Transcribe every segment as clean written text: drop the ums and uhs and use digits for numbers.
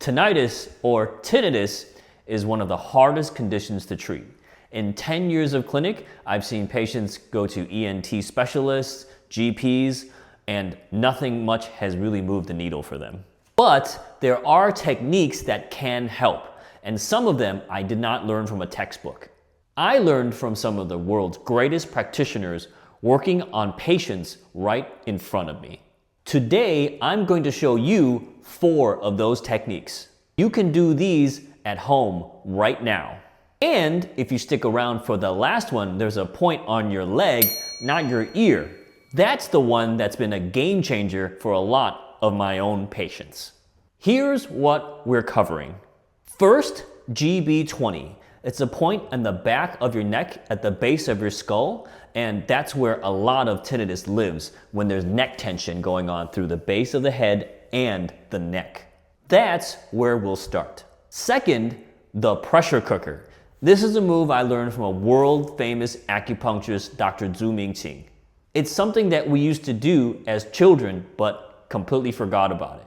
Tinnitus, or tinnitus, is one of the hardest conditions to treat. In 10 years of clinic, I've seen patients go to ENT specialists, GPs, and nothing much has really moved the needle for them. But there are techniques that can help, and some of them I did not learn from a textbook. I learned from some of the world's greatest practitioners working on patients right in front of me. Today, I'm going to show you 4 of those techniques. You can do these at home right now. And if you stick around for the last one, there's a point on your leg, not your ear. That's the one that's been a game changer for a lot of my own patients. Here's what we're covering. First, GB20. It's a point on the back of your neck at the base of your skull, and that's where a lot of tinnitus lives when there's neck tension going on through the base of the head and the neck. That's where we'll start. Second, the pressure cooker. This is a move I learned from a world-famous acupuncturist, Dr. Zhu Mingqing. It's something that we used to do as children, but completely forgot about it.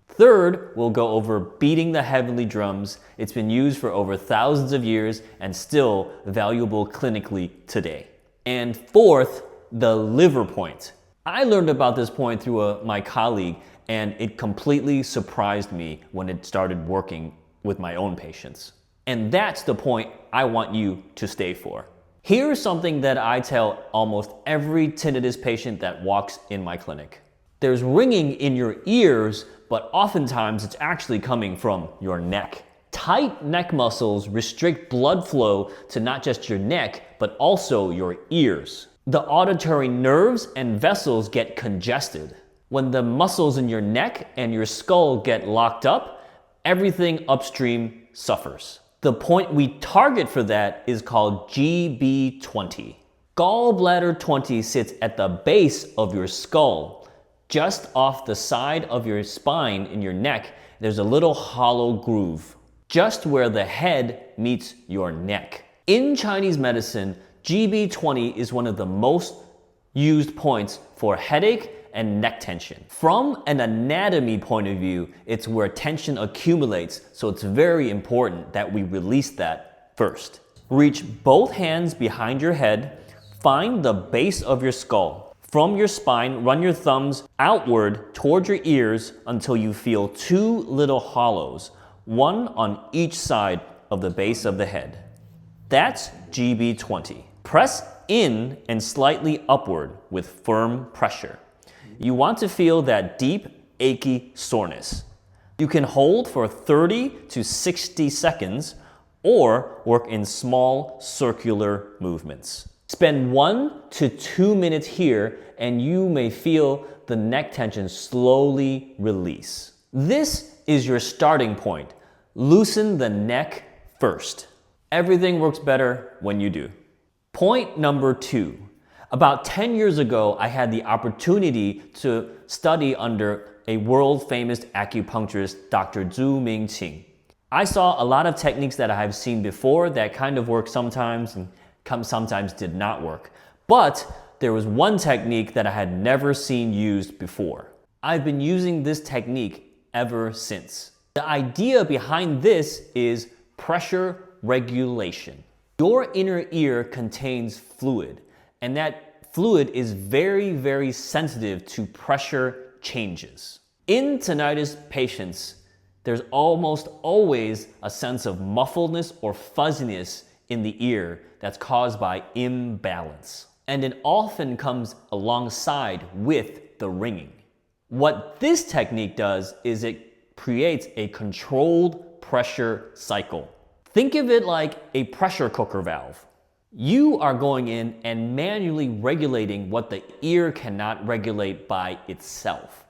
Third, we'll go over beating the heavenly drums. It's been used for over thousands of years and still valuable clinically today. And fourth, the liver point. I learned about this point through my colleague, and it completely surprised me when it started working with my own patients. And that's the point I want you to stay for. Here's something that I tell almost every tinnitus patient that walks in my clinic. There's ringing in your ears, but oftentimes it's actually coming from your neck. Tight neck muscles restrict blood flow to not just your neck, but also your ears. The auditory nerves and vessels get congested. When the muscles in your neck and your skull get locked up, everything upstream suffers. The point we target for that is called GB20. Gallbladder 20 sits at the base of your skull. Just off the side of your spine in your neck, there's a little hollow groove, just where the head meets your neck. In Chinese medicine, GB20 is one of the most used points for headache and neck tension. From an anatomy point of view, it's where tension accumulates, so it's very important that we release that first. Reach both hands behind your head, find the base of your skull. From your spine, run your thumbs outward toward your ears until you feel 2 little hollows, one on each side of the base of the head. That's GB20. Press in and slightly upward with firm pressure. You want to feel that deep, achy soreness. You can hold for 30 to 60 seconds or work in small circular movements. Spend 1 to 2 minutes here and you may feel the neck tension slowly release. This is your starting point. Loosen the neck first. Everything works better when you do. Point number 2. About 10 years ago, I had the opportunity to study under a world-famous acupuncturist, Dr. Zhu Mingqing. I saw a lot of techniques that I have seen before that kind of worked sometimes and sometimes did not work. But there was one technique that I had never seen used before. I've been using this technique ever since. The idea behind this is pressure regulation. Your inner ear contains fluid, and that fluid is very, very sensitive to pressure changes. In tinnitus patients, there's almost always a sense of muffledness or fuzziness in the ear that's caused by imbalance. And it often comes alongside with the ringing. What this technique does is it creates a controlled pressure cycle. Think of it like a pressure cooker valve. You are going in and manually regulating what the ear cannot regulate by itself.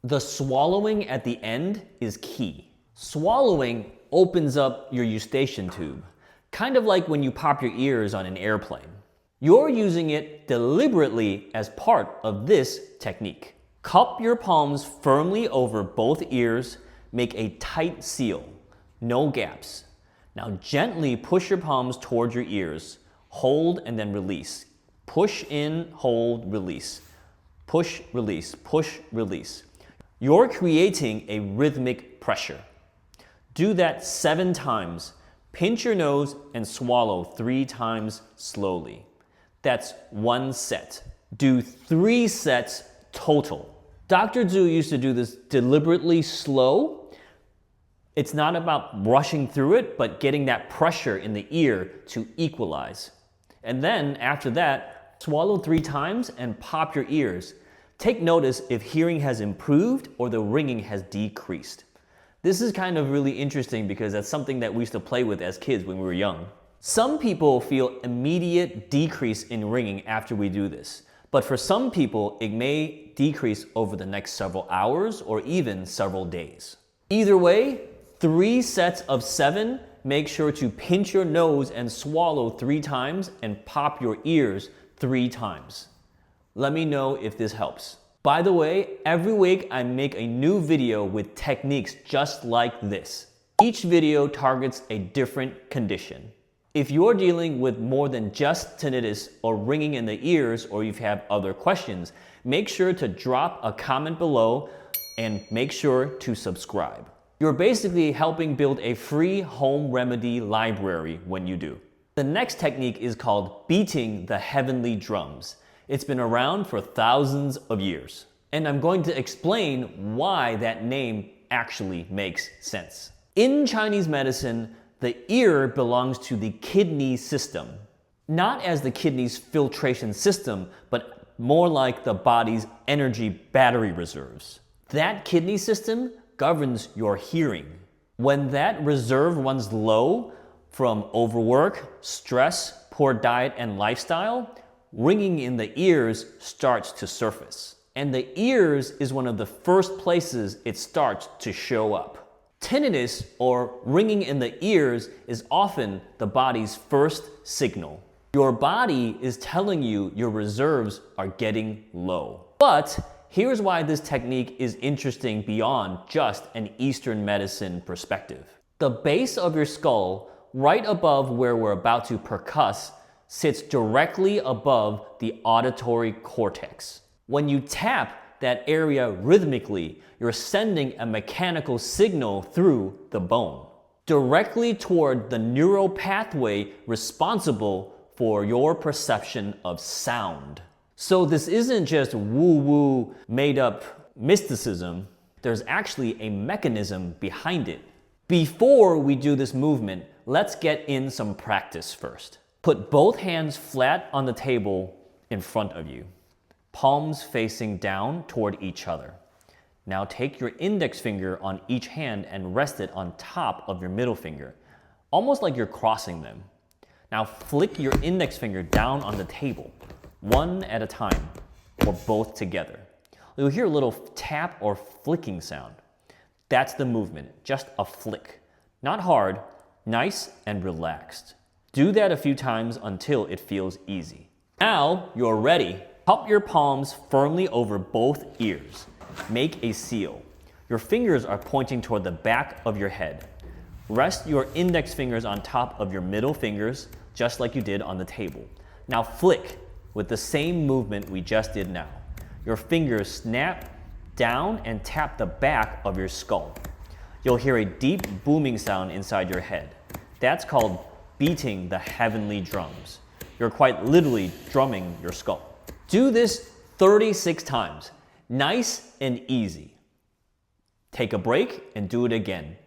The swallowing at the end is key. Swallowing opens up your eustachian tube, kind of like when you pop your ears on an airplane. You're using it deliberately as part of this technique. Cup your palms firmly over both ears, make a tight seal, no gaps. Now gently push your palms towards your ears. Hold and then release. Push in, hold, release. Push, release, push, release. You're creating a rhythmic pressure. Do that 7 times. Pinch your nose and swallow 3 times slowly. That's 1 set. Do 3 sets total. Dr. Zhu used to do this deliberately slow. It's not about rushing through it, but getting that pressure in the ear to equalize. And then after that, swallow 3 times and pop your ears. Take notice if hearing has improved or the ringing has decreased. This is kind of really interesting because that's something that we used to play with as kids when we were young. Some people feel immediate decrease in ringing after we do this, but for some people, it may decrease over the next several hours or even several days. Either way, 3 sets of 7, make sure to pinch your nose and swallow 3 times and pop your ears 3 times. Let me know if this helps. By the way, every week I make a new video with techniques just like this. Each video targets a different condition. If you're dealing with more than just tinnitus or ringing in the ears, or you have other questions, make sure to drop a comment below and make sure to subscribe. You're basically helping build a free home remedy library when you do. The next technique is called beating the heavenly drums. It's been around for thousands of years, and I'm going to explain why that name actually makes sense. In Chinese medicine, the ear belongs to the kidney system, not as the kidney's filtration system, but more like the body's energy battery reserves. That kidney system governs your hearing. When that reserve runs low from overwork, stress, poor diet, and lifestyle, ringing in the ears starts to surface. And the ears is one of the first places it starts to show up. Tinnitus, or ringing in the ears, is often the body's first signal. Your body is telling you your reserves are getting low. But here's why this technique is interesting beyond just an Eastern medicine perspective. The base of your skull, right above where we're about to percuss, sits directly above the auditory cortex. When you tap that area rhythmically, you're sending a mechanical signal through the bone, directly toward the neural pathway responsible for your perception of sound. So this isn't just woo-woo made-up mysticism. There's actually a mechanism behind it. Before we do this movement, let's get in some practice first. Put both hands flat on the table in front of you, palms facing down toward each other. Now take your index finger on each hand and rest it on top of your middle finger, almost like you're crossing them. Now flick your index finger down on the table, one at a time, or both together. You'll hear a little tap or flicking sound. That's the movement, just a flick. Not hard, nice and relaxed. Do that a few times until it feels easy. Now you're ready. Cup your palms firmly over both ears. Make a seal. Your fingers are pointing toward the back of your head. Rest your index fingers on top of your middle fingers, just like you did on the table. Now flick with the same movement we just did now. Your fingers snap down and tap the back of your skull. You'll hear a deep booming sound inside your head. That's called beating the heavenly drums. You're quite literally drumming your skull. Do this 36 times, nice and easy. Take a break and do it again.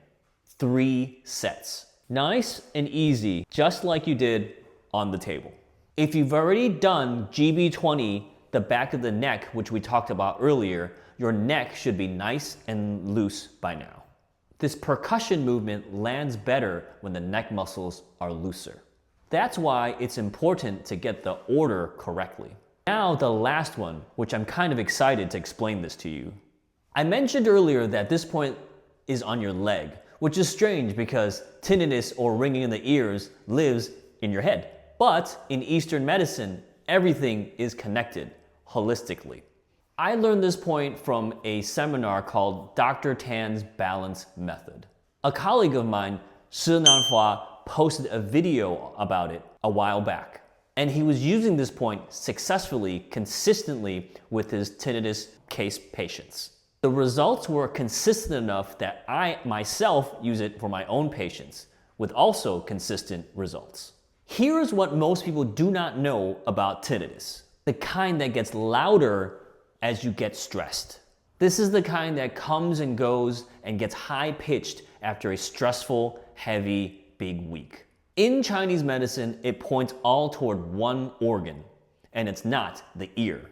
3 sets. Nice and easy, just like you did on the table. If you've already done GB20, the back of the neck, which we talked about earlier, your neck should be nice and loose by now. This percussion movement lands better when the neck muscles are looser. That's why it's important to get the order correctly. Now the last one, which I'm kind of excited to explain this to you. I mentioned earlier that this point is on your leg, which is strange because tinnitus or ringing in the ears lives in your head. But in Eastern medicine, everything is connected holistically. I learned this point from a seminar called Dr. Tan's Balance Method. A colleague of mine, Shi Nanhua, posted a video about it a while back. And he was using this point successfully, consistently with his tinnitus case patients. The results were consistent enough that I myself use it for my own patients, with also consistent results. Here's what most people do not know about tinnitus: the kind that gets louder as you get stressed. This is the kind that comes and goes and gets high-pitched after a stressful, heavy, big week. In Chinese medicine, it points all toward one organ, and it's not the ear.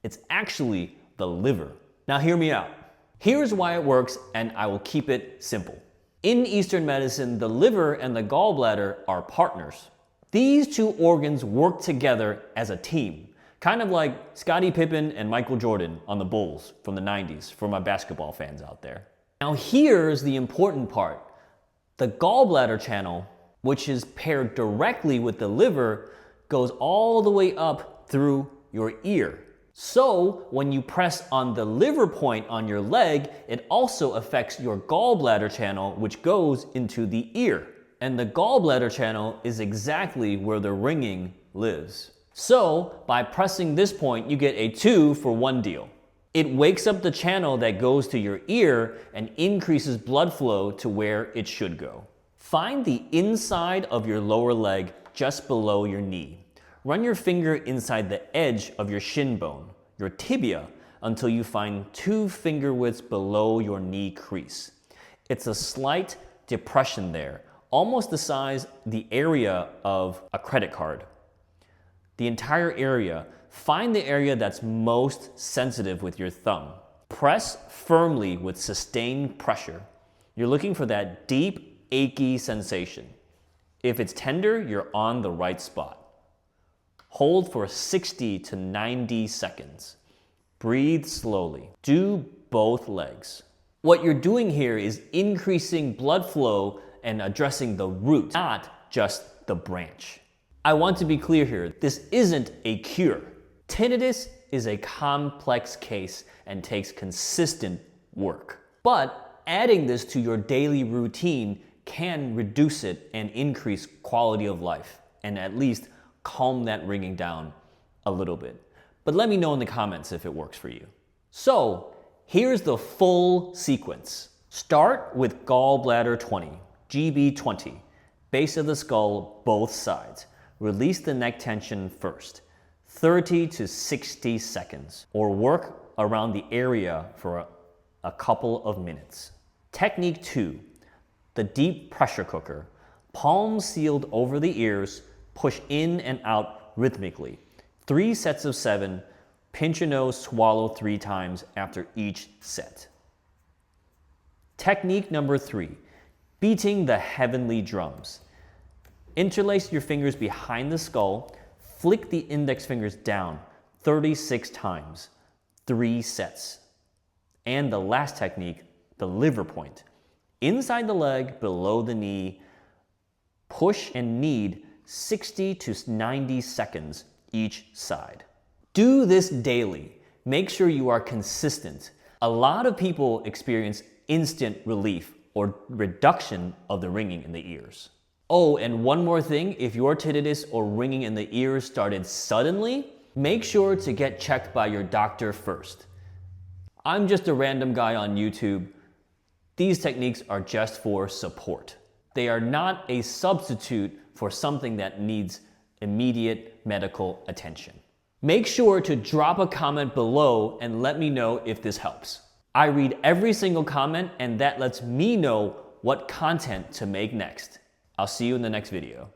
It's actually the liver. Now hear me out. Here's why it works, and I will keep it simple. In Eastern medicine, the liver and the gallbladder are partners. These two organs work together as a team, kind of like Scottie Pippen and Michael Jordan on the Bulls from the 90s, for my basketball fans out there. Now here's the important part. The gallbladder channel, which is paired directly with the liver, goes all the way up through your ear. So when you press on the liver point on your leg, it also affects your gallbladder channel, which goes into the ear. And the gallbladder channel is exactly where the ringing lives. So by pressing this point, you get a 2 for 1 deal. It wakes up the channel that goes to your ear and increases blood flow to where it should go. Find the inside of your lower leg just below your knee. Run your finger inside the edge of your shin bone, your tibia, until you find 2 finger widths below your knee crease. It's a slight depression there, almost the size, the area of a credit card. The entire area. Find the area that's most sensitive with your thumb. Press firmly with sustained pressure. You're looking for that deep, achy sensation. If it's tender, you're on the right spot. Hold for 60 to 90 seconds. Breathe slowly. Do both legs. What you're doing here is increasing blood flow and addressing the root, not just the branch. I want to be clear here, this isn't a cure. Tinnitus is a complex case and takes consistent work. But adding this to your daily routine can reduce it and increase quality of life, and at least calm that ringing down a little bit. But let me know in the comments if it works for you. So here's the full sequence. Start with gallbladder 20, GB20, base of the skull, both sides. Release the neck tension first, 30 to 60 seconds, or work around the area for a couple of minutes. Technique 2, the deep pressure cooker. Palms sealed over the ears, push in and out rhythmically. 3 sets of 7, pinch your nose, swallow 3 times after each set. Technique number 3, beating the heavenly drums. Interlace your fingers behind the skull, flick the index fingers down 36 times, 3 sets. And the last technique, the liver point. Inside the leg, below the knee, push and knead 60 to 90 seconds each side. Do this daily. Make sure you are consistent. A lot of people experience instant relief or reduction of the ringing in the ears. Oh, and one more thing, if your tinnitus or ringing in the ears started suddenly, make sure to get checked by your doctor first. I'm just a random guy on YouTube. These techniques are just for support. They are not a substitute for something that needs immediate medical attention. Make sure to drop a comment below and let me know if this helps. I read every single comment, and that lets me know what content to make next. I'll see you in the next video.